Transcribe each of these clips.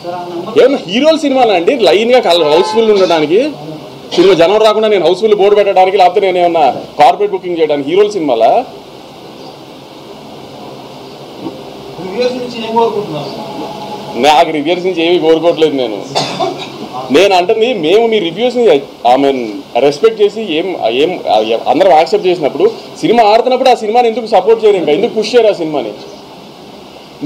ఏమన్నా హీరోల సినిమాలు అండి లైన్గా హౌస్ఫుల్ ఉండడానికి, సినిమా జనం రాకుండా నేను హౌస్ఫుల్ బోర్డు పెట్టడానికి, లేకపోతే నేను ఏమన్నా కార్పొరేట్ బుకింగ్ చేయడానికి హీరోల సినిమాలా? నాకు రివ్యూస్ నుంచి ఏమీ కోరుకోవట్లేదు. నేను అంటుంది మేము మీ రివ్యూస్ని ఐ మీన్ రెస్పెక్ట్ చేసి అందరం యాక్సెప్ట్ చేసినప్పుడు సినిమా ఆడుతున్నప్పుడు ఆ సినిమాని ఎందుకు సపోర్ట్ చేయరు, ఇంకా ఎందుకు పుష్ చేయరు ఆ సినిమాని?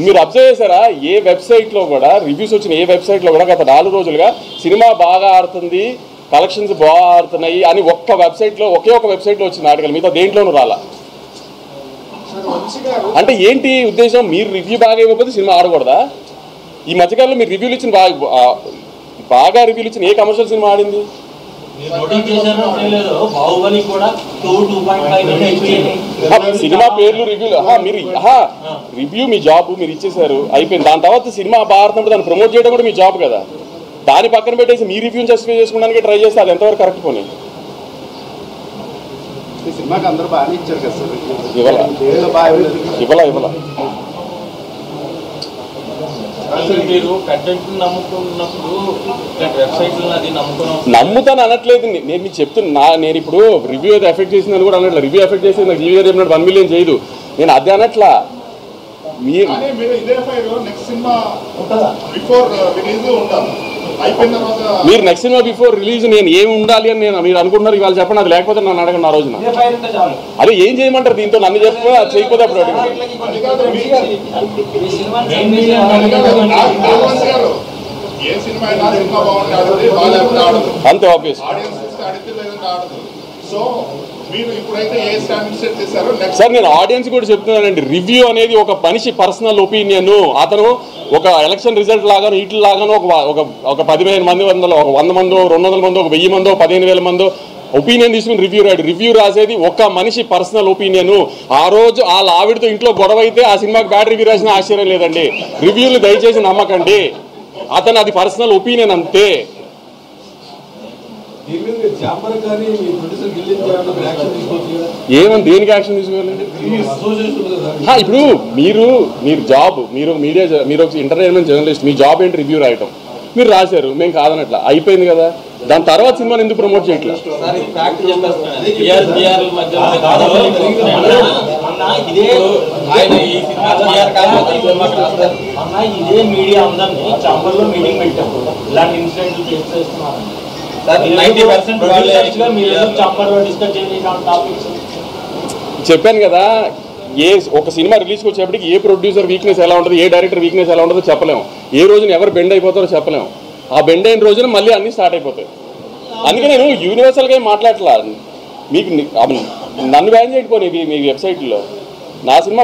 మీరు అబ్జర్వ్ చేశారా? ఏ వెబ్సైట్లో కూడా రివ్యూస్ వచ్చిన ఏ వెబ్సైట్లో కూడా గత 4 రోజులుగా సినిమా బాగా ఆడుతుంది, కలెక్షన్స్ బాగా ఆడుతున్నాయి అని ఒకే ఒక వెబ్సైట్లో వచ్చింది ఆర్టికల్, మిగతా దేంట్లోనూ రాలా. అంటే ఏంటి ఉద్దేశం? మీరు రివ్యూ బాగా ఇవ్వకపోతే సినిమా ఆడకూడదా? ఈ మధ్యకాలంలో మీరు రివ్యూలు ఇచ్చిన బాగా రివ్యూలు ఇచ్చిన ఏ కమర్షియల్ సినిమా ఆడింది? సినిమా పేర్లు రివ్యూలు మీరు రివ్యూ మీ జాబ్ మీరు ఇచ్చేసారు, అయిపోయింది. దాని తర్వాత సినిమా బాగా ఆడుతున్నప్పుడు దాన్ని ప్రమోట్ చేయడం కూడా మీ జాబ్ కదా. దాని పక్కన పెట్టేసి మీ రివ్యూని జస్టిఫై చేసుకోవడానికి ట్రై చేస్తే అది ఎంతవరకు కరెక్ట్ పోనీ? ఇవ్వాల నమ్ముతాను అనట్లేదు. నేను మీకు చెప్తున్నా, నేను ఇప్పుడు రివ్యూ అయితే ఎఫెక్ట్ చేసిందని కూడా అనట్లేదు. రివ్యూ ఎఫెక్ట్ చేసి నాకు జీవీ గారు చెప్పినట్టు 1 మిలియన్ చేయదు, నేను అదే అనట్లా. మీరు నెక్స్ట్ సినిమా బిఫోర్ రిలీజ్ నేను ఏమి ఉండాలి అని మీరు అనుకుంటున్నారు, ఇవాళ చెప్పండి. అది లేకపోతే నన్ను అడగండి ఆ రోజున. అదే ఏం చేయమంటారు దీంతో? నన్ను చెప్పి అది చేయకపోతే అప్పుడు అంతే ఆబ్వియస్. సార్ నేను ఆడియన్స్ కూడా చెప్తున్నానండి, రివ్యూ అనేది ఒక మనిషి పర్సనల్ ఒపీనియన్. అతను ఒక ఎలక్షన్ రిజల్ట్ లాగాను వీటి లాగాను ఒక 15 మంది 100 మందో 200 మందో 1000 మందో 15,000 మందో ఒపీనియన్ తీసుకుని రివ్యూ రాసేది ఒక మనిషి పర్సనల్ ఒపీనియన్. ఆ రోజు వాళ్ళ ఆవిడతో ఇంట్లో గొడవ అయితే ఆ సినిమాకి బ్యాడ్ రివ్యూ రాసిన ఆశ్చర్యం లేదండి. రివ్యూలు దయచేసి నమ్మకండి, అతను అది పర్సనల్ ఒపీనియన్ అంతే. ఏమని దేనికి యాక్షన్ తీసుకోవాలండి? ఇప్పుడు మీరు జాబ్, మీరు మీడియా, మీరు ఒక ఎంటర్టైన్మెంట్ జర్నలిస్ట్, మీ జాబ్ ఏంటి? రివ్యూ రాయటం. మీరు రాశారు, మేము కాదనట్లా, అయిపోయింది కదా. దాని తర్వాత సినిమాని ఎందుకు ప్రమోట్ చేయట్లా? చెప్పాను కదా, ఒక సినిమా రిలీజ్కి వచ్చేప్పటికి ఏ ప్రొడ్యూసర్ వీక్నెస్ ఎలా ఉంటుంది, ఏ డైరెక్టర్ వీక్నెస్ ఎలా ఉంటుందో చెప్పలేము. ఏ రోజున ఎవరు బెండ్ అయిపోతారో చెప్పలేము. ఆ బెండ్ అయిన రోజున మళ్ళీ అన్నీ స్టార్ట్ అయిపోతాయి. అందుకే నేను యూనివర్సల్గా ఏం మాట్లాడట్లా. మీకు నన్ను బ్యాన్ చేయకపోయి మీ వెబ్సైట్లో నా సినిమా